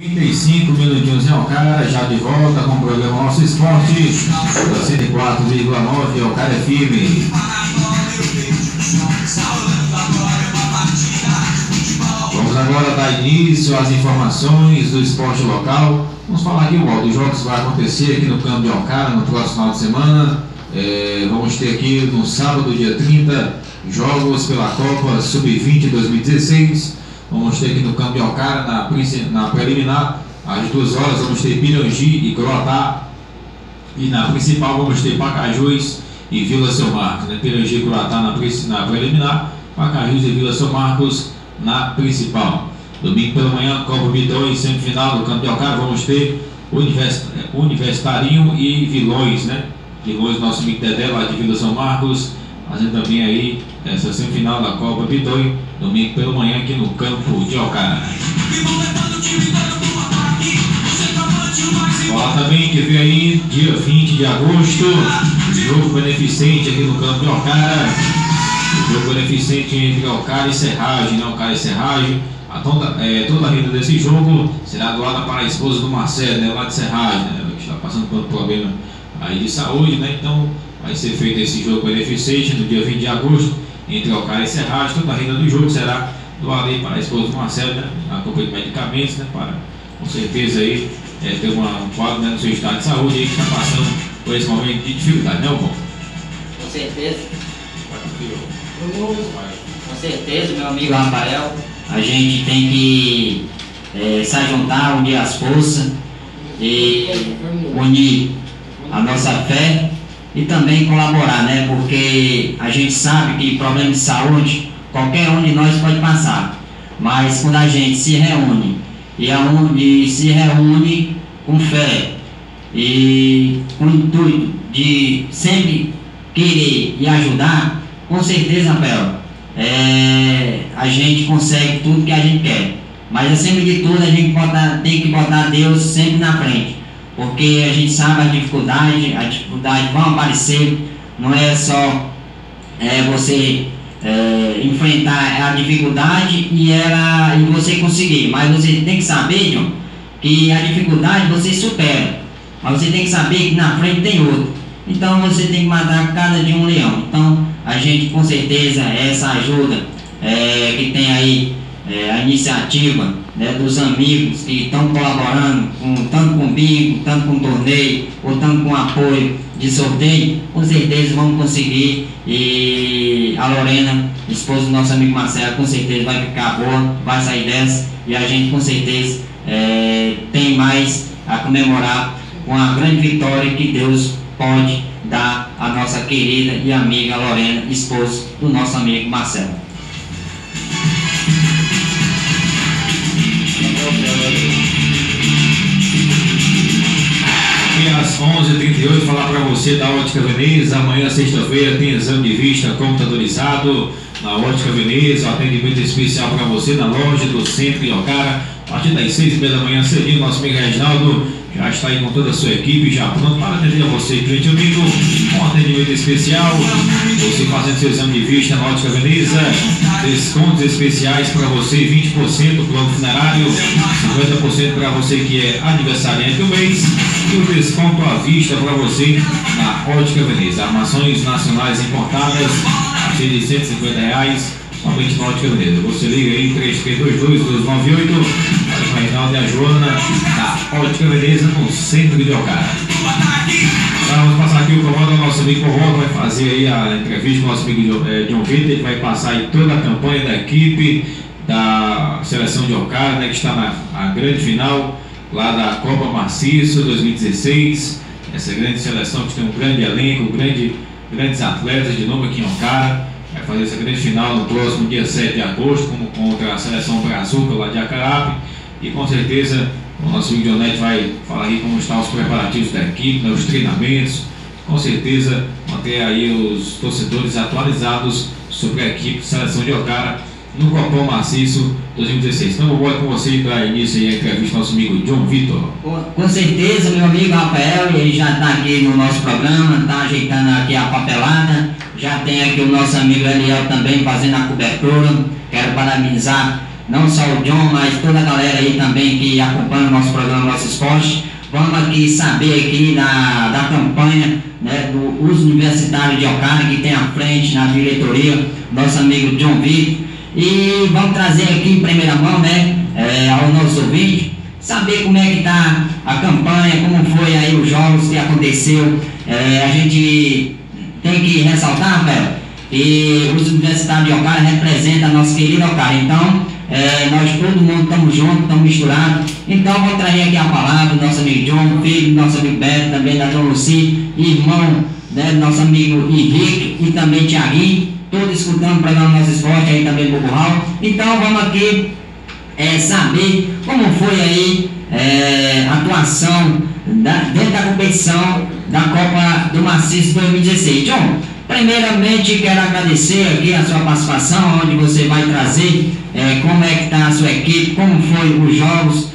35 minutinhos em Alcara, já de volta com o programa Nosso Esporte, da 104,9 Alcara FM. Vamos agora dar início às informações do esporte local. Vamos falar aqui, os jogos vão acontecer aqui no campo de Alcara no próximo final de semana. Vamos ter aqui no sábado, dia 30, jogos pela Copa Sub-20 2016. Vamos ter aqui no campo de Alcara, na preliminar, às 2 horas, vamos ter Pirangi e Croatá. E na principal vamos ter Pacajus e Vila São Marcos, né? Pirangi e Croatá na preliminar, Pacajus e Vila São Marcos na principal. Domingo pela manhã, Copa Vitória e semifinal do campo de Alcara, vamos ter Universitarinho e Vilões, né? Vilões, nosso amigo Dedé, lá de Vila São Marcos, fazendo também aí essa semifinal da Copa Vitória, domingo pela manhã aqui no campo de Alcara. Fala também que vem aí, dia 20 de agosto, jogo beneficente aqui no campo de Alcara. Jogo beneficente entre Alcara e Serragem, né? Alcara e Serragem. Toda a renda desse jogo será doada para a esposa do Marcelo, né? Lá de Serragem, né? Que está passando por um problema aí de saúde, né? Então vai ser feito esse jogo beneficente no dia 20 de agosto entre Alcara e Serragem. Toda a renda do jogo será doada para a esposa do Marcelo, né? A compra de medicamentos, né? Para, com certeza, aí, ter um quadro, né, no seu estado de saúde aí, que está passando por esse momento de dificuldade, né, Alvão? Com certeza. Com certeza, meu amigo Rafael. A gente tem que se ajuntar, unir as forças e unir a nossa fé e também colaborar, né? Porque a gente sabe que problema de saúde qualquer um de nós pode passar, mas quando a gente se reúne e se reúne com fé e com o intuito de sempre querer e ajudar, com certeza, Rafael, a gente consegue tudo que a gente quer. Mas acima de tudo a gente tem que botar Deus sempre na frente, porque a gente sabe as dificuldades vão aparecer. Não é só você enfrentar a dificuldade e você conseguir, mas você tem que saber, John, que a dificuldade você supera, mas você tem que saber que na frente tem outro. Então você tem que matar cada dia um leão. Então a gente, com certeza, essa ajuda que tem aí, a iniciativa, né, dos amigos que estão colaborando, tanto com bingo, tanto com torneio, ou tanto com apoio de sorteio, com certeza vamos conseguir. E a Lorena, esposa do nosso amigo Marcelo, com certeza vai ficar boa, vai sair dessa, e a gente com certeza tem mais a comemorar com a grande vitória que Deus pode dar à nossa querida e amiga Lorena, esposa do nosso amigo Marcelo. E às 11h38, falar para você da Ótica Veneza. Amanhã, sexta-feira, tem exame de vista computadorizado na Ótica Veneza. Atendimento especial para você na loja do centro de Alcara. A partir das 6h30 da manhã, cedinho, nosso amigo Reginaldo já está aí com toda a sua equipe, já pronto para atender a você, cliente amigo, com atendimento especial. Você fazendo seu exame de vista na Ótica Veneza, descontos especiais para você, 20% no plano funerário, 50% para você que é aniversariante do mês, e o desconto à vista para você na Ótica Veneza. Armações nacionais importadas a partir de R$150, somente na Ótica Veneza. Você liga aí, 3322-1298, para o Reinaldo e a Joana da Ótica Veneza, no centro de Alcara. Vamos passar aqui o comando, o nosso amigo Corró vai fazer aí a entrevista com o nosso amigo John Vitor. Ele vai passar aí toda a campanha da equipe da seleção de Alcara, né, que está na grande final lá da Copa Maciço 2016. Essa grande seleção que tem um grande elenco, grandes atletas de nome aqui em Alcara. Vai fazer essa grande final no próximo dia 7 de agosto, como contra a seleção Brazuca lá de Acarape. E com certeza o nosso amigo Dionete vai falar aí como estão os preparativos da equipe, né, os treinamentos. Com certeza manter aí os torcedores atualizados sobre a equipe de seleção de Alcara no Copom Maciço 2016. Então eu vou com você para início aí a entrevista do nosso amigo John Vitor. Com certeza, meu amigo Rafael, ele já está aqui no nosso programa, está ajeitando aqui a papelada. Já tem aqui o nosso amigo Daniel também fazendo a cobertura. Quero parabenizar não só o John, mas toda a galera aí também que acompanha o nosso programa, Nosso Esporte. Vamos aqui saber aqui da campanha, né, do uso universitário de Ocara, que tem à frente na diretoria, nosso amigo John Vitor. E vamos trazer aqui em primeira mão, né, ao nosso ouvinte, saber como é que está a campanha, como foi aí os jogos que aconteceu. A gente tem que ressaltar, Rafael, que os universitários de Ocara representam a nossa querida Ocara. Então, nós todo mundo estamos juntos, estamos misturados. Então, vou trazer aqui a palavra do nosso amigo John, filho do nosso amigo Beto, também da Dona Lucy, irmão, né, do nosso amigo Henrique e também Tiaguinho, todos escutando o programa Nosso Esporte aí também do Burral. Então, vamos aqui saber como foi aí a atuação dentro da competição da Copa do Maciço 2016. John, primeiramente quero agradecer aqui a sua participação, onde você vai trazer como é que está a sua equipe, como foi os jogos,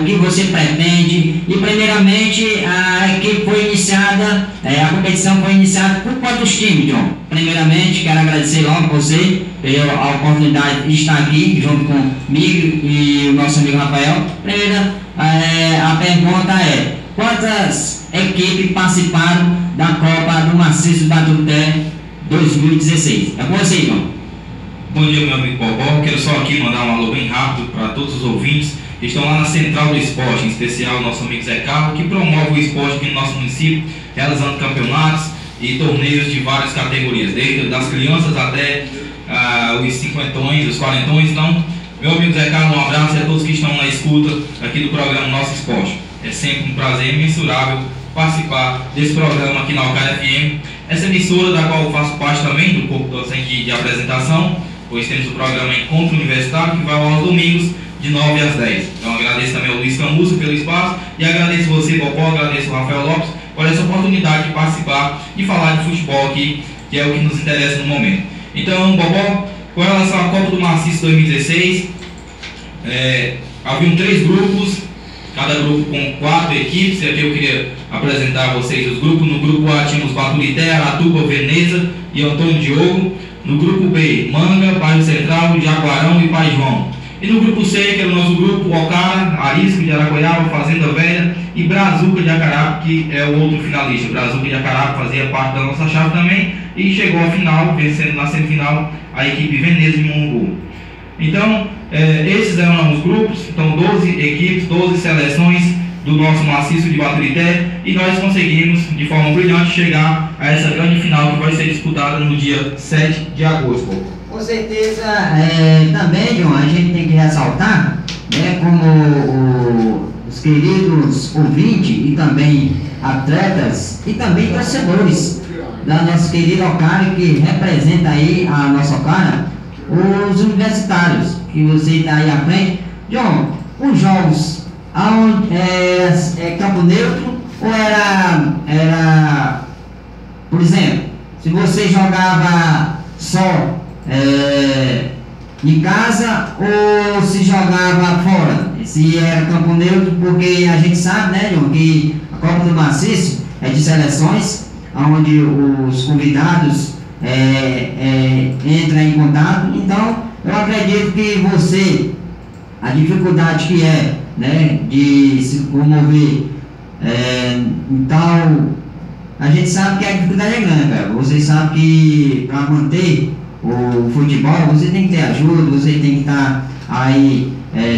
o que você pretende. E primeiramente a equipe foi iniciada, a competição foi iniciada por quantos times, John? Primeiramente quero agradecer logo você pela oportunidade de estar aqui junto comigo e o nosso amigo Rafael. Primeira, a pergunta é: quantas equipes participaram da Copa do Maciço Baturité 2016? É com você, João. Bom dia, meu amigo Bobó. Quero só aqui mandar um alô bem rápido para todos os ouvintes que estão lá na Central do Esporte, em especial o nosso amigo Zé Carlos, que promove o esporte aqui no nosso município, realizando campeonatos e torneios de várias categorias, desde das crianças até os cinquentões, os quarentões. Então, meu amigo Zé Carlos, um abraço a todos que estão na escuta aqui do programa Nosso Esporte. É sempre um prazer imensurável participar desse programa aqui na Ocara FM, essa emissora da qual eu faço parte também do corpo docente de apresentação, pois temos o programa Encontro Universitário, que vai aos domingos de 9 às 10. Então agradeço também ao Luiz Camuso pelo espaço e agradeço você, Bobó, agradeço ao Rafael Lopes por essa oportunidade de participar e falar de futebol aqui, que é o que nos interessa no momento. Então, Bobó, com relação à Copa do Maciço 2016, haviam 3 grupos, cada grupo com 4 equipes, e aqui eu queria apresentar a vocês os grupos. No grupo A tínhamos Baturité, Aratuba, Veneza e Antônio Diogo. No grupo B, Manga, Bairro Central, Jaguarão e Pai João. E no grupo C, que era o nosso grupo, Ocara, Arisco de Araguaiaba, Fazenda Velha e Brazuca de Acarape, que é o outro finalista. O Brazuca de Acarape fazia parte da nossa chave também e chegou à final, vencendo na semifinal a equipe Veneza de Mongu. Então, esses eram os grupos, então 12 equipes, 12 seleções do nosso maciço de Baturité, e nós conseguimos, de forma brilhante, chegar a essa grande final que vai ser disputada no dia 7 de agosto. Com certeza, também, John, a gente tem que ressaltar, né, como os queridos ouvintes e também atletas e também torcedores da nossa querida Ocara, que representa aí a nossa Ocara, os universitários, que você está aí à frente. John, os jogos aonde é campo neutro ou era, por exemplo, se você jogava só em casa ou se jogava fora, se era campo neutro, porque a gente sabe, né, John, que a Copa do Maciço é de seleções, onde os convidados entram em contato. Então eu acredito que você, a dificuldade que né, de se promover, então a gente sabe que a dificuldade é grande, velho. Você sabe que para manter o futebol você tem que ter ajuda, você tem que estar aí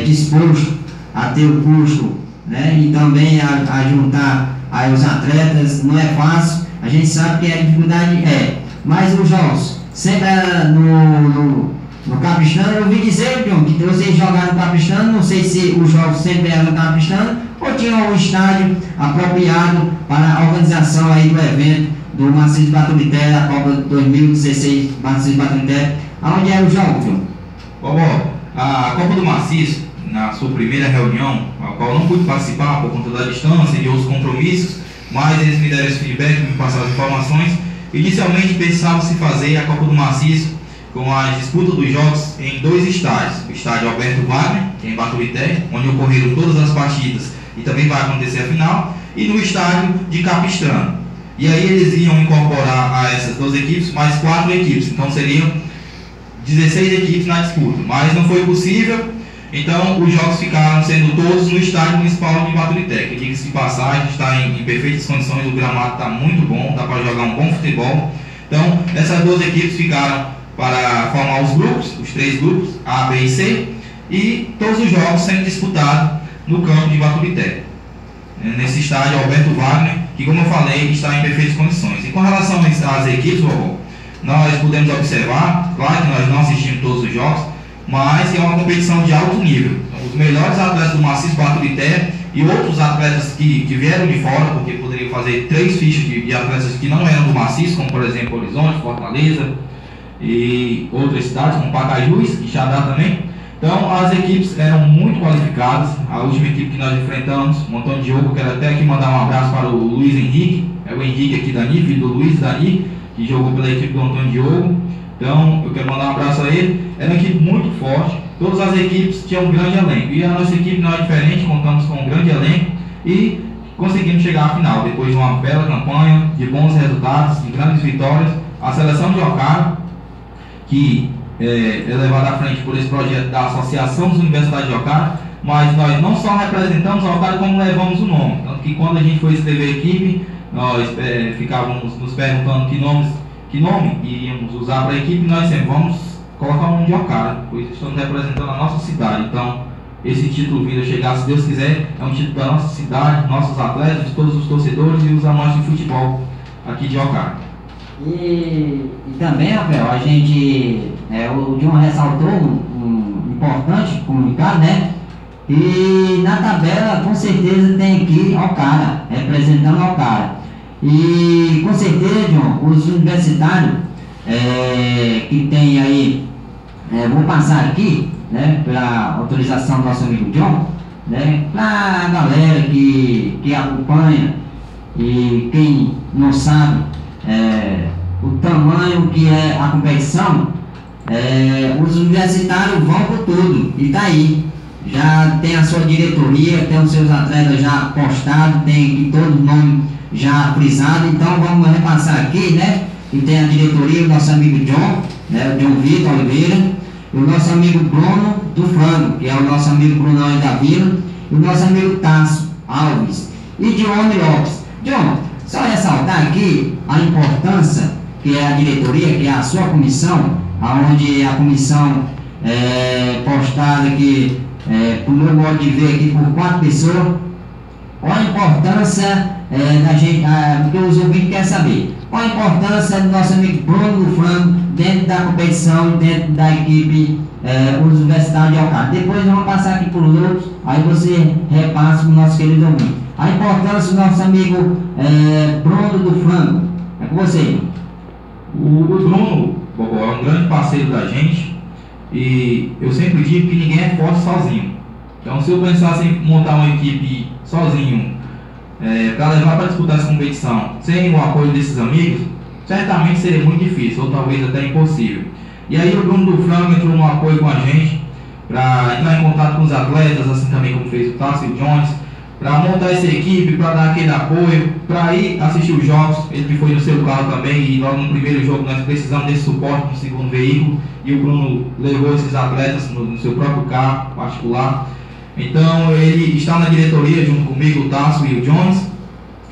disposto a ter o custo, né, e também a juntar aí os atletas. Não é fácil, a gente sabe que a dificuldade mas os jogos sempre no Capistrano. Eu ouvi dizer, John, que vocês jogaram no Capistrano, não sei se os jogos sempre eram no Capistrano ou tinha um estádio apropriado para a organização aí do evento do Maciço Baturité, da Copa 2016 Maciço Baturité. Aonde eram os jogos, John? Bobó, a Copa do Maciço, na sua primeira reunião, a qual não pude participar por conta da distância e de outros compromissos, mas eles me deram esse feedback, me passaram as informações. Inicialmente pensava-se fazer a Copa do Maciço com a disputa dos jogos em 2 estádios: o estádio Alberto Wagner, que é em Baturité, onde ocorreram todas as partidas e também vai acontecer a final, e no estádio de Capistrano. E aí eles iam incorporar a essas 2 equipes mais 4 equipes, então seriam 16 equipes na disputa, mas não foi possível Então, os jogos ficaram sendo todos no estádio municipal de Baturité, que diga-se de passagem, está em perfeitas condições, o gramado está muito bom, dá para jogar um bom futebol. Então, essas duas equipes ficaram para formar os grupos, os 3 grupos, A, B e C, e todos os jogos sendo disputados no campo de Baturité, nesse estádio Alberto Wagner, que, como eu falei, está em perfeitas condições. E com relação às equipes, vovó, nós podemos observar, claro que nós não assistimos todos os jogos, mas é uma competição de alto nível. Os melhores atletas do Maciço Baturité e outros atletas que vieram de fora, porque poderiam fazer 3 fichas de atletas que não eram do Maciço, como por exemplo Horizonte, Fortaleza e outras cidades, como Pacajus e Xadá também. Então as equipes eram muito qualificadas. A última equipe que nós enfrentamos, o Antônio Diogo, quero até aqui mandar um abraço para o Luiz Henrique, é o Henrique aqui Dani, filho do Luiz Dani, que jogou pela equipe do Antônio Diogo. Então, eu quero mandar um abraço a ele. Era uma equipe muito forte, todas as equipes tinham um grande elenco. E a nossa equipe não é diferente, contamos com um grande elenco e conseguimos chegar à final. Depois de uma bela campanha, de bons resultados, de grandes vitórias, a seleção de Ocara, que é levada à frente por esse projeto da Associação das Universidades de Ocara, mas nós não só representamos a Ocara, como levamos o nome. Tanto que quando a gente foi escrever a equipe, nós ficávamos nos perguntando que nome iríamos usar para a equipe, nós sempre vamos colocar o nome de Ocara, pois estamos representando a nossa cidade. Então, esse título vindo a chegar, se Deus quiser, é um título da nossa cidade, nossos atletas, de todos os torcedores e os amantes de futebol aqui de Ocara. E também, Rafael, a gente, o John ressaltou um importante comunicado, né? E na tabela, com certeza, tem aqui Ocara, representando Ocara. E com certeza, John, os universitários que tem aí, vou passar aqui, né, pela autorização do nosso amigo John, né, para a galera que acompanha e quem não sabe o tamanho que é a competição, os universitários vão por tudo, e tá aí. Já tem a sua diretoria, tem os seus atletas já postados, tem aqui todo o nome já frisado, então vamos repassar aqui, né? E tem a diretoria, o nosso amigo John, né? O John Vitor Oliveira, e o nosso amigo Bruno do Frango, que é o nosso amigo Brunão da Vila, e o nosso amigo Tasso Alves, e Dione Lopes. John, só ressaltar aqui a importância que é a diretoria, que é a sua comissão, onde a comissão postada aqui, por meu modo de ver aqui, por 4 pessoas. Qual a importância da gente, porque os ouvintes querem saber, qual a importância do nosso amigo Bruno do Frango dentro da competição, dentro da equipe Universidade de Ocara. Depois vamos passar aqui por outros, aí você repassa para o nosso querido ouvinte. A importância do nosso amigo Bruno do Frango. É com você. O Bruno, Bobó, é um grande parceiro da gente, e eu sempre digo que ninguém é forte sozinho. Então, se eu pensasse em montar uma equipe sozinho para levar para disputar essa competição sem o apoio desses amigos, certamente seria muito difícil, ou talvez até impossível. E aí o Bruno do Frango entrou no apoio com a gente para entrar em contato com os atletas, assim também como fez o Tasso e o Jones, para montar essa equipe, para dar aquele apoio, para ir assistir os jogos. Ele que foi no seu carro também, e logo no primeiro jogo nós precisamos desse suporte no segundo veículo, e o Bruno levou esses atletas no seu próprio carro particular. Então ele está na diretoria junto comigo, o Tasso e o Jones,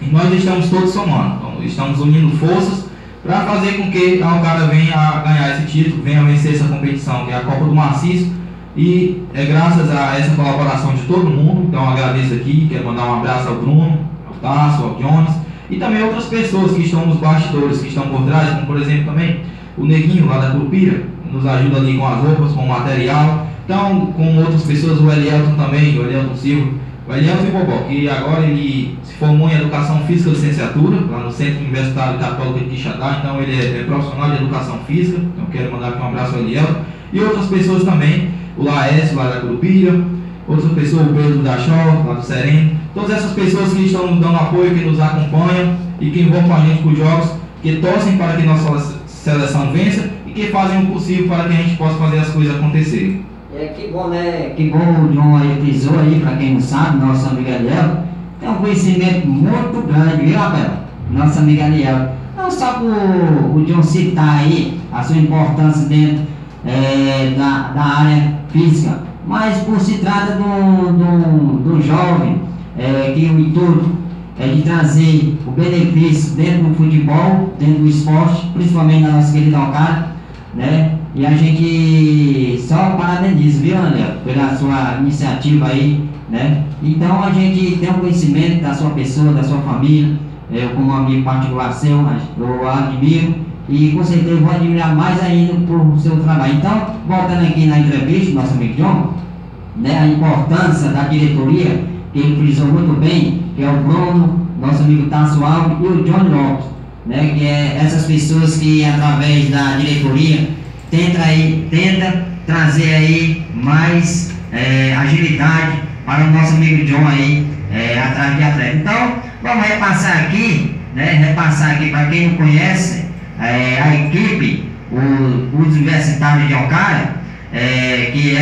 e nós estamos todos somando. Então, estamos unindo forças para fazer com que a Ocara venha a ganhar esse título, venha a vencer essa competição, que é a Copa do Maciço. E é graças a essa colaboração de todo mundo. Então agradeço aqui, quero mandar um abraço ao Bruno, ao Tasso, ao Jones, e também outras pessoas que estão nos bastidores, que estão por trás, como por exemplo também o Neguinho lá da Curupira, que nos ajuda ali com as roupas, com o material. Então, com outras pessoas, o Elielton também, o Elielton Silva, o Elielton e Bobó, que agora ele se formou em Educação Física Licenciatura, lá no Centro Universitário Católico de Quixadá. Então ele é profissional de Educação Física, então quero mandar aqui um abraço ao Elielton, e outras pessoas também, o Laércio lá da Curupira, outras pessoas, o Pedro da Show, lá do Sereno, todas essas pessoas que estão nos dando apoio, que nos acompanham e que vão com a gente para os jogos, que torcem para que nossa seleção vença e que fazem o possível para que a gente possa fazer as coisas acontecerem. Que bom, né? Que bom o John aí frisou aí, para quem não sabe, nosso amigo Eliel tem um conhecimento muito grande, viu, Abel? Nosso amigo Eliel. Não só por o John citar aí a sua importância dentro da área física, mas por se trata de um jovem que o intuito é de trazer o benefício dentro do futebol, dentro do esporte, principalmente na nossa querida Alcara, né? E a gente só parabeniza, viu, André, pela sua iniciativa aí, né? Então a gente tem um conhecimento da sua pessoa, da sua família, eu como amigo particular seu, eu admiro e com certeza vou admirar mais ainda por seu trabalho. Então, voltando aqui na entrevista do nosso amigo John, né, a importância da diretoria, que ele frisou muito bem, que é o Bruno, nosso amigo Tasso Alves e o John Lopes, né, que é essas pessoas que através da diretoria tenta trazer aí mais agilidade para o nosso amigo John aí atrás de atleta. Então vamos repassar aqui, né, para quem não conhece a equipe, os universitários de Alcara, que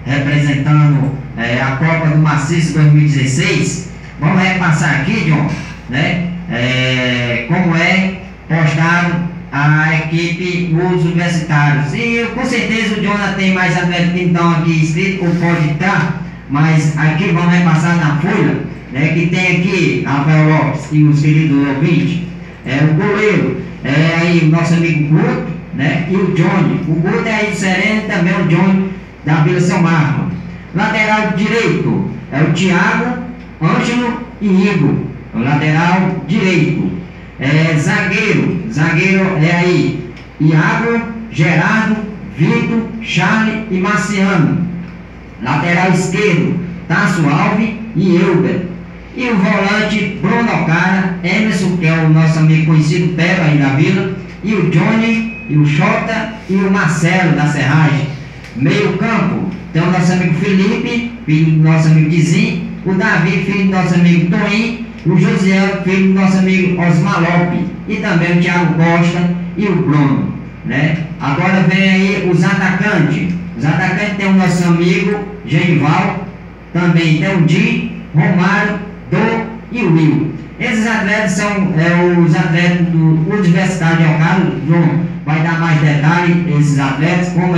representando a Copa do Maciço 2016. Vamos repassar aqui, John, né, como é postado a equipe, os universitários. E com certeza o Jonathan tem mais atletas que estão aqui inscritos, ou pode estar, mas aqui vamos repassar na folha, né, que tem aqui Rafael Lopes e os queridos ouvintes, o goleiro, aí o nosso amigo Guto, né, e o Johnny. O Guto é aí do Sereno, também o Johnny da Vila São Marcos. Lateral direito é o Thiago, Ângelo e Igor, o lateral direito. Zagueiro é aí Iago, Gerardo, Vitor, Charlie e Marciano. Lateral esquerdo, Tasso Alves e Euber. E o volante, Bruno Alcara, Emerson, que é o nosso amigo conhecido Peba aí da Vila, e o Johnny, e o Xota e o Marcelo da Serragem. Meio campo, tem o nosso amigo Felipe, filho do nosso amigo Dizinho, o Davi, filho do nosso amigo Toim, o José, filho do nosso amigo Osmar Lopes, e também o Thiago Costa e o Bruno, né? Agora vem aí os atacantes. Os atacantes tem o nosso amigo Genival, também tem o Di, Romário, Dom e o Will. Esses atletas são os atletas do Universitário de Alcara. João vai dar mais detalhes, esses atletas, como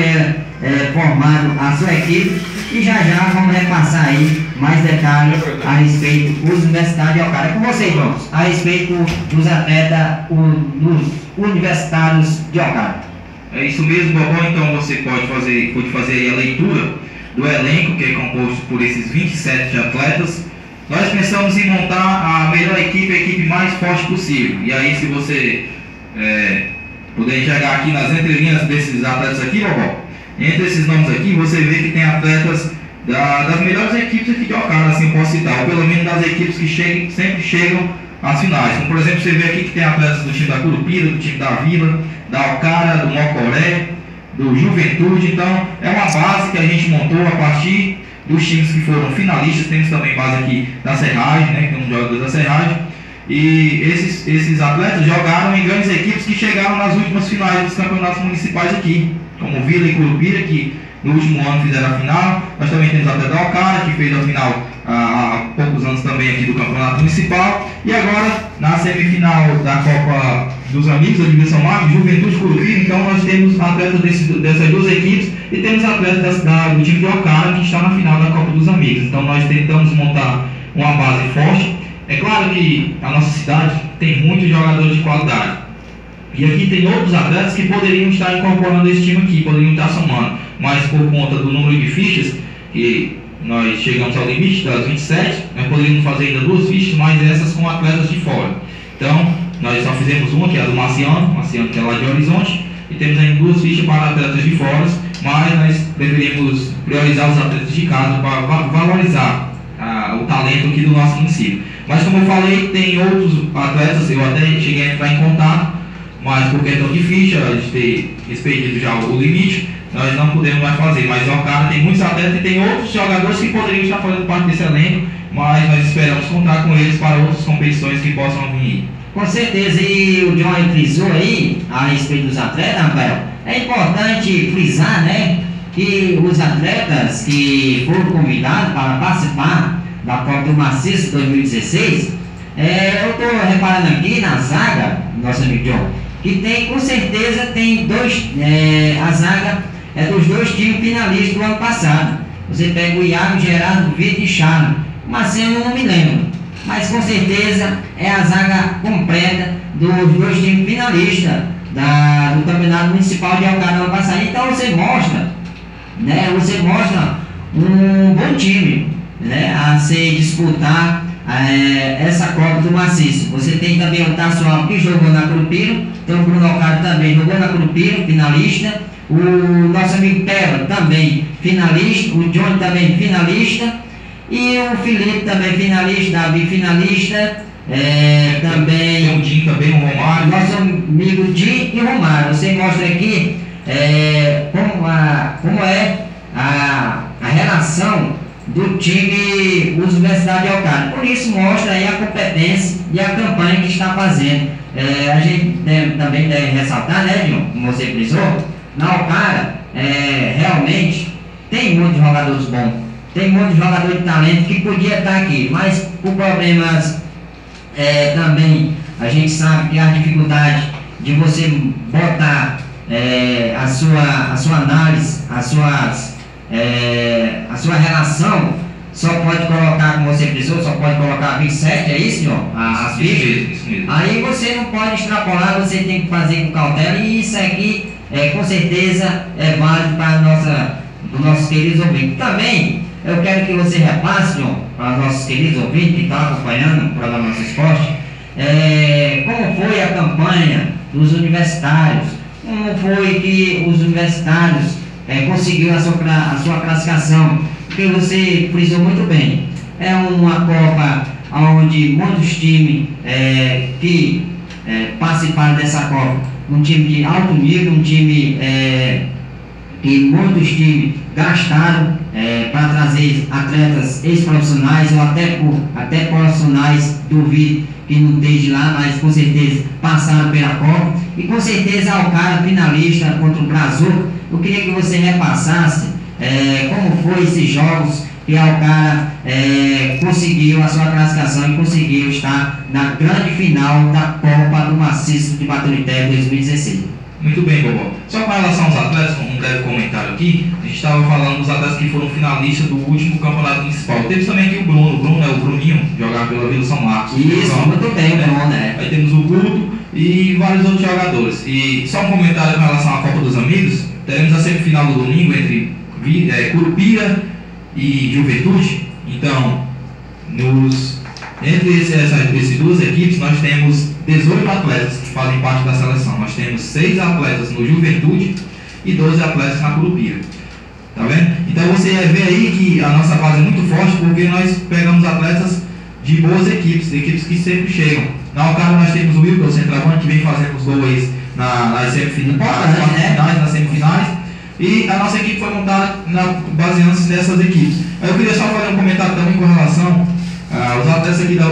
formado a sua equipe, e já vamos repassar aí mais detalhes a respeito dos Universitários de Alcara. É com vocês, João, a respeito dos atletas dos Universitários de Alcara. É isso mesmo, Bobó. Então você pode fazer aí a leitura do elenco, que é composto por esses 27 atletas. Nós pensamos em montar a melhor equipe, a equipe mais forte possível. E aí, se você puder enxergar aqui nas entrelinhas desses atletas aqui, Bobó, entre esses nomes aqui, você vê que tem atletas das melhores equipes aqui de Alcara, assim eu posso citar, ou pelo menos das equipes que sempre chegam às finais. Como, por exemplo, você vê aqui que tem atletas do time da Curupira, do time da Vila, da Alcara, do Mocoré, do Juventude. Então, é uma base que a gente montou a partir dos times que foram finalistas. Temos também base aqui da Serragem, né, que tem um jogador da Serragem. E esses atletas jogaram em grandes equipes que chegaram nas últimas finais dos campeonatos municipais aqui, como Vila e Curupira, que no último ano fizeram a final. Nós também temos a Atleta da Alcara, que fez a final há poucos anos também aqui do campeonato municipal. E agora, na semifinal da Copa dos Amigos, da Divisão Marcos, Juventude e Curupira. Então nós temos atletas dessas duas equipes e temos atletas do time de Alcara, que está na final da Copa dos Amigos. Então nós tentamos montar uma base forte. É claro que a nossa cidade tem muitos jogadores de qualidade. E aqui tem outros atletas que poderiam estar incorporando esse time aqui, poderiam estar somando. Mas por conta do número de fichas, que nós chegamos ao limite das 27, nós poderíamos fazer ainda 2 fichas, mas essas com atletas de fora. Então, nós só fizemos uma, que é a do Marciano que é lá de Horizonte, e temos ainda 2 fichas para atletas de fora, mas nós deveríamos priorizar os atletas de casa para valorizar o talento aqui do nosso município. Mas como eu falei, tem outros atletas, eu até cheguei a entrar em contato, mas por questão de ficha, a gente ter expedido já o limite, nós não podemos mais fazer. Mas o Alcara tem muitos atletas e tem outros jogadores que poderiam estar fazendo parte desse elenco, mas nós esperamos contar com eles para outras competições que possam vir. Com certeza, e o John frisou aí a respeito dos atletas, Rafael. É importante frisar, né, que os atletas que foram convidados para participar da Copa do Maciço 2016, eu estou reparando aqui na zaga, nosso amigo John, que tem, com certeza, tem a zaga dos 2 times finalistas do ano passado, você pega o Iago, Gerardo, Vitor e Charles. Marcelo eu não me lembro, mas com certeza é a zaga completa dos dois times finalistas do Campeonato Municipal de Alcântara ano passado. Então você mostra, né, um bom time, né, a se disputar essa Copa do Maciço. Você tem também o Tassual, que jogou na Curupira, tem o Bruno Alcântara também jogou na Curupira, finalista, o nosso amigo Pedro também finalista, o Johnny também finalista, e o Felipe também finalista, Davi finalista, também tem o Dinho também, o Romário, nosso amigo Dinho e Romário. Você mostra aqui como é a relação do time Universidade de Alcântara. Por isso mostra aí a competência e a campanha que está fazendo. A gente também deve ressaltar, né, Dinho, como você frisou, na Alcântara realmente tem muitos jogadores bons, tem muitos jogadores de talento que podia estar aqui, mas por problemas também a gente sabe que a dificuldade de você botar a sua análise, a sua relação, só pode colocar, como você frisou, só pode colocar 27, é isso, senhor? As fichas? Isso mesmo. Aí você não pode extrapolar, você tem que fazer com cautela, e isso aqui com certeza é válido para os nossos queridos ouvintes. Também eu quero que você repasse, John, para os nossos queridos ouvintes que estão acompanhando o programa Nosso Esporte, como foi a campanha dos universitários, como foi que os universitários conseguiram a sua classificação, porque você frisou muito bem. É uma Copa onde muitos times que participaram dessa Copa, um time de alto nível, um time que muitos times gastaram para trazer atletas ex-profissionais ou até profissionais, duvido que não esteja lá, mas com certeza passaram pela Copa, e com certeza ao cara finalista contra o Brasil. Eu queria que você repassasse como foi esses jogos que a Alcântara conseguiu a sua classificação e conseguiu estar na grande final da Copa do Maciço de Baturité 2016. Muito bem, Bobó. Só com relação aos atletas, um breve comentário aqui, a gente estava falando dos atletas que foram finalistas do último campeonato municipal. Temos também aqui o Bruno, o Bruninho, jogar pela Vila São Marcos. Isso, muito bem, o Bruno, né? Aí temos o Guto e vários outros jogadores. E só um comentário com relação à Copa dos Amigos, teremos a semifinal do domingo entre Curupira e Juventude. Então, entre essas duas equipes, nós temos 18 atletas que fazem parte da seleção. Nós temos 6 atletas no Juventude e 12 atletas na Curupira. Tá vendo? Então você vê aí que a nossa base é muito forte, porque nós pegamos atletas de boas equipes que sempre chegam. Na Alcântara nós temos o Wilton, centroavante, que vem fazendo os gols nas semifinais. E a nossa equipe foi montada baseando-se nessas equipes. Eu queria só fazer um comentário também com relação aos atletas aqui da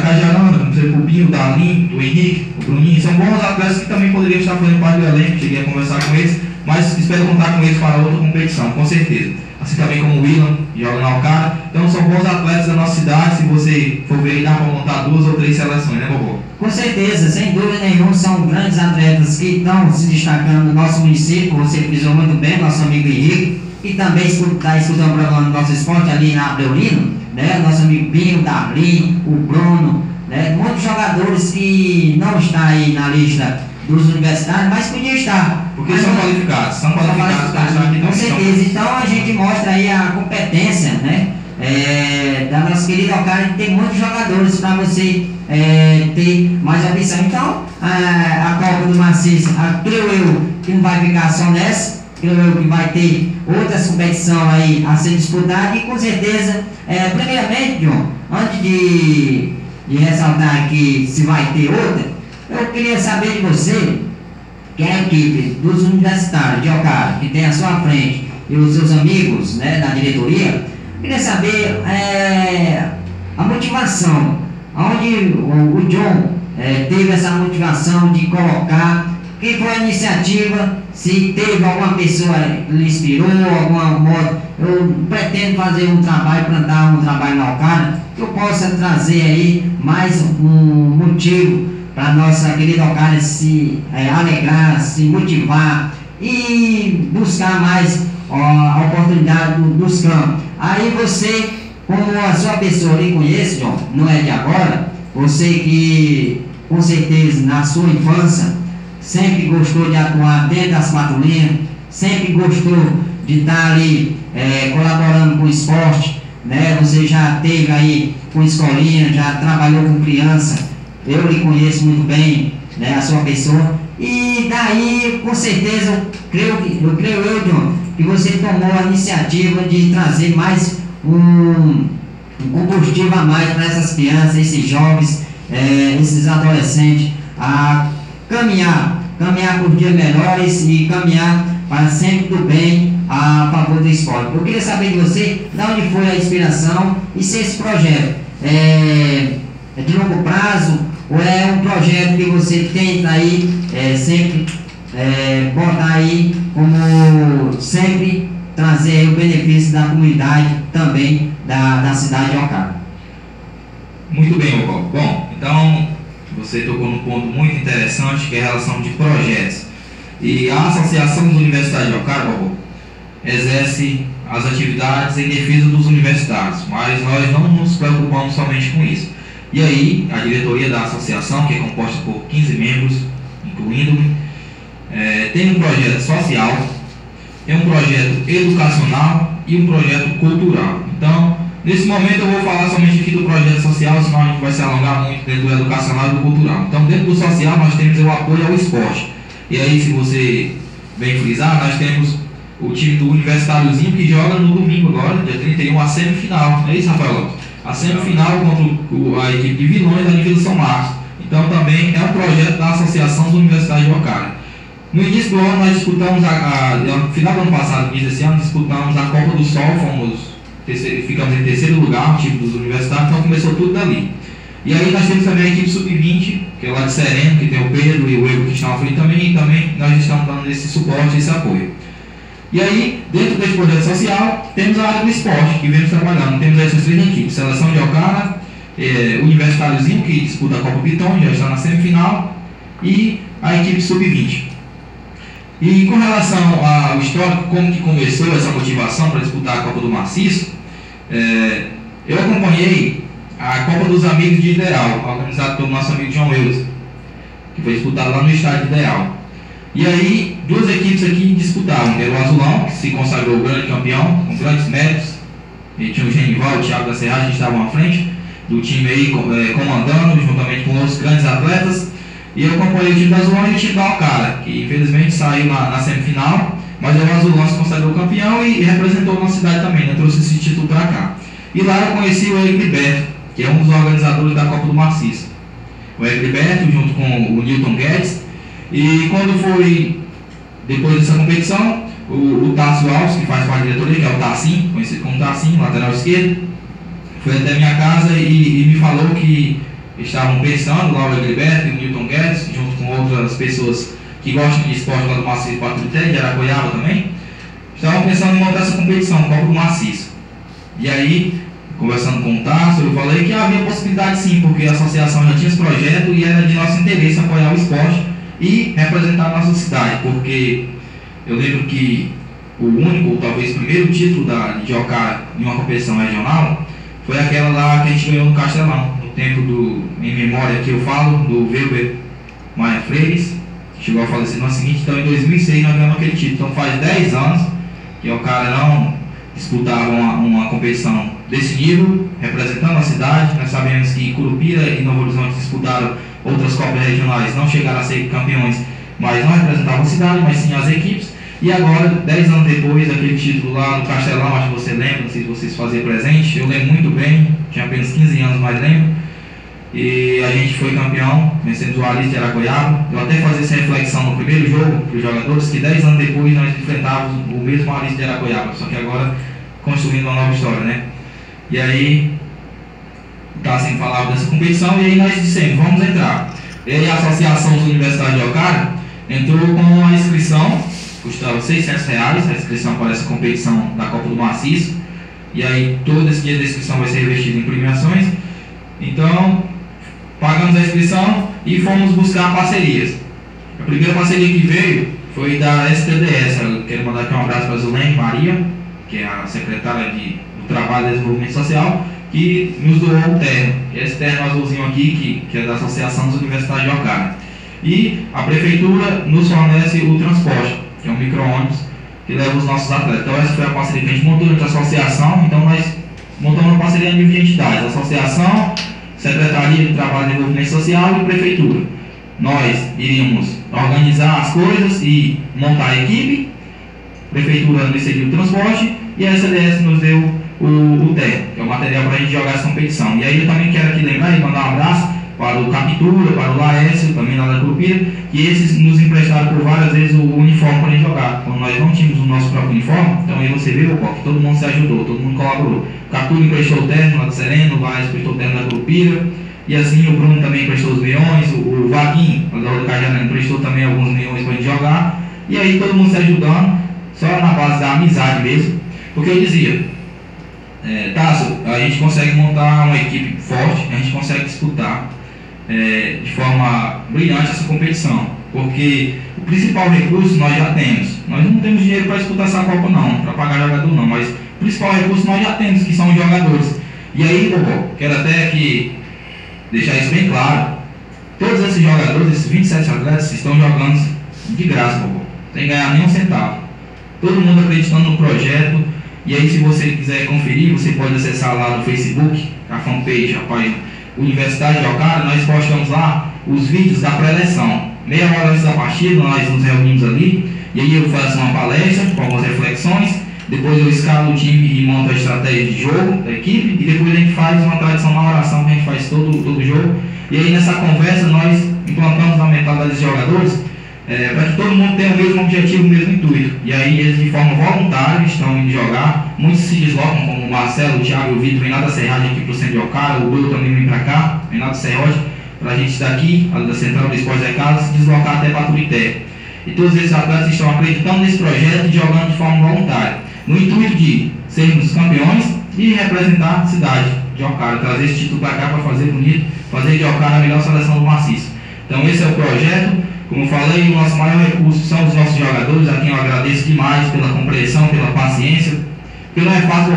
Cajaranda, como o Pupinho, o Dalim, o Henrique, o Bruninho. São bons atletas que também poderiam estar fazendo parte do elenco. Cheguei a conversar com eles, mas espero contar com eles para outra competição, com certeza. Assim também como o Willan, joga na Alcântara. Então são bons atletas da nossa cidade. Se você for ver, dá para montar 2 ou 3 seleções, né, Bobó? Com certeza, sem dúvida nenhuma, são grandes atletas que estão se destacando no nosso município. Você frisou muito bem, nosso amigo Henrique, que também está escutando o programa do Nosso Esporte ali na Abreulino, né? Nosso amigo Binho, Darlin, o Bruno, né? Muitos jogadores que não estão aí na lista dos universitários, mas podiam estar. Porque são qualificados, com certeza. Então a gente mostra aí a competência, né? Da nossa querida Alcântara, que tem muitos jogadores para você ter mais opção. Então a Copa do Maciço, creio eu que não vai ficar só nessa, creio eu que vai ter outras competições aí a ser disputadas, e com certeza, primeiramente, John, antes de ressaltar aqui se vai ter outra, eu queria saber de você, que é a equipe dos universitários de Alcântara, que tem à sua frente, e os seus amigos, né, da diretoria, eu queria saber a motivação, onde o John teve essa motivação de colocar, quem foi a iniciativa, se teve alguma pessoa que lhe inspirou, alguma modo. Eu pretendo fazer um trabalho, plantar um trabalho na Alcântara, que eu possa trazer aí mais um motivo para a nossa querida Alcântara se alegrar, se motivar e buscar mais a oportunidade dos campos. Aí você, como a sua pessoa lhe conhece, John, não é de agora, você que com certeza na sua infância sempre gostou de atuar dentro das quatro linhas, sempre gostou de estar ali colaborando com o esporte, né? Você já teve aí com escolinha, já trabalhou com criança, eu lhe conheço muito bem, né, a sua pessoa, e daí com certeza eu creio, John, que você tomou a iniciativa de trazer mais um combustível a mais para essas crianças, esses jovens, esses adolescentes a caminhar por dias melhores e caminhar para sempre do bem a favor do esporte. Eu queria saber de você, de onde foi a inspiração e se esse projeto é de longo prazo ou é um projeto que você tenta aí sempre botar aí como sempre trazer o benefício da comunidade também da cidade de Ocara. Muito bem, Ocó. Bom, então você tocou num ponto muito interessante, que é a relação de projetos. E a Associação dos Universitários de Ocara, exerce as atividades em defesa dos universitários, mas nós não nos preocupamos somente com isso. E aí, a diretoria da associação, que é composta por 15 membros, incluindo-me, tem um projeto social, tem um projeto educacional e um projeto cultural. Então, nesse momento eu vou falar somente aqui do projeto social, senão a gente vai se alongar muito dentro do educacional e do cultural. Então, dentro do social, nós temos o apoio ao esporte. E aí, se você bem frisar, nós temos o time do Universitáriozinho que joga no domingo agora, dia 31, a semifinal. Não é isso, Rafael? A semifinal contra a equipe de Vilões da Avenida São Marcos. Então, também é um projeto da Associação dos Universitários de Ocara. No início do ano, nós disputamos, no final do ano passado, início desse ano, disputamos a Copa do Sol, ficamos em terceiro lugar, o time dos universitários, então começou tudo dali. E aí nós temos também a equipe sub-20, que é lá de Sereno, que tem o Pedro e o Evo que estão à frente também, e também nós estamos dando esse suporte, esse apoio. E aí, dentro desse projeto social, temos a área do esporte, que vem trabalhando. Temos essas três equipes, Seleção de Ocara, Universitáriozinho, que disputa a Copa Piton, já está na semifinal, e a equipe sub-20. E com relação ao histórico, como que começou essa motivação para disputar a Copa do Maciço, eu acompanhei a Copa dos Amigos de Ideal, organizada pelo nosso amigo João Eudes, que foi disputada lá no estádio de Ideal. E aí, duas equipes aqui disputavam, era o Azulão, que se consagrou grande campeão, com grandes méritos, e tinha o Genival e o Thiago da Serragem, que estavam à frente do time aí, comandando, juntamente com outros grandes atletas. E eu acompanhei o time do Azulão e o time da Ocara, que infelizmente saiu na semifinal, mas o Azulão se consagrou campeão e representou a nossa cidade também, né? Trouxe esse título para cá. E lá eu conheci o Egriberto, que é um dos organizadores da Copa do Maciço. O Egriberto, junto com o Newton Guedes. E quando foi, depois dessa competição, o Tássio Alves, que faz parte da diretoria, que é o Tassim, conhecido como Tassim, lateral esquerdo, foi até minha casa e me falou que estavam pensando, lá o Egriberto e o Newton Guedes, junto com outras pessoas que gostam de esporte lá do Maciço Patrulité, de Aragoiaba também, estavam pensando em montar essa competição, Copa do Maciço. E aí, conversando com o Tássio, eu falei que havia possibilidade sim, porque a associação já tinha esse projeto e era de nosso interesse apoiar o esporte e representar a nossa cidade, porque eu lembro que o único, ou talvez primeiro título de Ocara em uma competição regional foi aquela lá que a gente ganhou no Castelão, no tempo em memória que eu falo, do Weber Maia Freires, que chegou a falecer no ano seguinte. Então em 2006 nós ganhamos aquele título. Então faz 10 anos que Ocara não disputava uma competição desse nível, representando a cidade. Nós sabemos que Curupira e Novo Horizonte disputaram outras Copas regionais, não chegaram a ser campeões, mas não representavam a cidade, mas sim as equipes. E agora, 10 anos depois, aquele título lá no Castelão, acho que você lembra, não sei se vocês faziam presente, eu lembro muito bem, tinha apenas 15 anos, mas lembro. E a gente foi campeão, vencemos o Alice de Aragoiaba. Eu até fazia essa reflexão no primeiro jogo para os jogadores, que 10 anos depois nós enfrentávamos o mesmo Alice de Aragoiaba, só que agora construindo uma nova história, né? E aí, tá sem falar dessa competição, e aí nós dissemos, vamos entrar. E aí a Associação dos Universitários de Ocara entrou com a inscrição, custava R$600 a inscrição para essa competição da Copa do Maciço, e aí todo esse dinheiro da inscrição vai ser investido em premiações. Então, pagamos a inscrição e fomos buscar parcerias. A primeira parceria que veio foi da STDS. Eu quero mandar aqui um abraço para a Zulene Maria, que é a secretária do Trabalho de Desenvolvimento Social, que nos doou o terno, que é esse terno azulzinho aqui, que é da Associação das Universidades de Ocara. E a Prefeitura nos fornece o transporte, que é um micro-ônibus que leva os nossos atletas. Então essa foi a parceria que a gente montou entre a associação. Então nós montamos uma parceria a nível de entidades, Associação, Secretaria de Trabalho e Desenvolvimento Social e Prefeitura. Nós iríamos organizar as coisas e montar a equipe, a Prefeitura nos cedeu o transporte e a SLS nos deu o terno, que é o material para a gente jogar essa competição. E aí eu também quero aqui lembrar e mandar um abraço para o Captura, para o Laércio, também lá da Curupira, que esses nos emprestaram por várias vezes o uniforme para a gente jogar. Quando nós não tínhamos o nosso próprio uniforme, então aí você vê, que todo mundo se ajudou, todo mundo colaborou. O Captura emprestou o terno lá do Sereno, o Laércio emprestou o terno da Curupira, e assim o Bruno também emprestou os meiões, o Vaguinho, lá do Cajana, emprestou também alguns meiões para a gente jogar, e aí todo mundo se ajudando, só na base da amizade mesmo, porque eu dizia, Tássio, a gente consegue montar uma equipe forte, a gente consegue disputar de forma brilhante essa competição, porque o principal recurso nós já temos. Nós não temos dinheiro para disputar essa Copa não, para pagar jogador não, mas o principal recurso nós já temos, que são os jogadores. E aí, Bobó, quero até que deixar isso bem claro, todos esses jogadores, esses 27 atletas, estão jogando de graça, Bobó, sem ganhar nem um centavo. Todo mundo acreditando no projeto. E aí, se você quiser conferir, você pode acessar lá no Facebook, a fanpage, a página Universidade de Ocara. Nós postamos lá os vídeos da pré-eleção. Meia hora antes da partida, nós nos reunimos ali, e aí eu faço uma palestra com algumas reflexões, depois eu escalo o time e monto a estratégia de jogo da equipe, e depois a gente faz uma tradicional oração que a gente faz todo jogo. E aí nessa conversa nós implantamos na mentalidade dos jogadores, para que todo mundo tenha o mesmo objetivo, o mesmo intuito. E aí eles de forma voluntária estão indo jogar, muitos se deslocam, como o Marcelo, o Thiago e o Vitor, vem lá da Serragem aqui para o centro de Ocara, o Bruno também vem para cá, vem lá do Serrote, para a gente daqui, da Central do Esporte de Casa, se deslocar até Paturité. E todos esses atletas estão acreditando nesse projeto e jogando de forma voluntária, no intuito de sermos campeões e representar a cidade de Ocara, trazer esse título para cá para fazer bonito, fazer de Ocara a melhor seleção do maciço. Então esse é o projeto. Como eu falei, o nosso maior recurso são os nossos jogadores, a quem eu agradeço demais pela compreensão, pela paciência, porque não é fácil,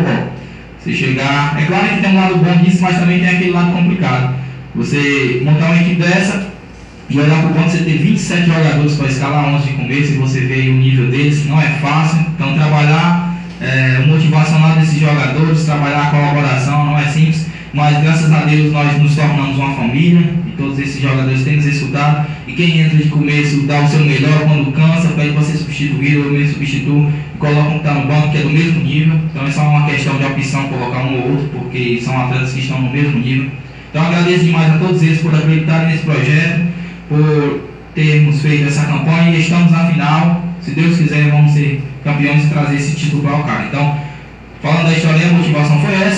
você chegar. É claro que tem um lado bom disso, mas também tem aquele lado complicado. Você montar uma equipe dessa e olhar para o ponto, você ter 27 jogadores para escalar 11 de começo, e você vê aí o nível deles, não é fácil. Então trabalhar o motivacional desses jogadores, trabalhar a colaboração não é simples, mas graças a Deus nós nos tornamos uma família, e todos esses jogadores têm nos escutado, e quem entra de começo dá o seu melhor, quando cansa, pede para ser substituído, eu mesmo substituo, e coloca um que está no banco, que é do mesmo nível. Então é só uma questão de opção colocar um ou outro, porque são atletas que estão no mesmo nível. Então agradeço demais a todos eles por acreditarem nesse projeto, por termos feito essa campanha, e estamos na final. Se Deus quiser, vamos ser campeões e trazer esse título para o Ocara. Então, falando da história, a motivação foi essa.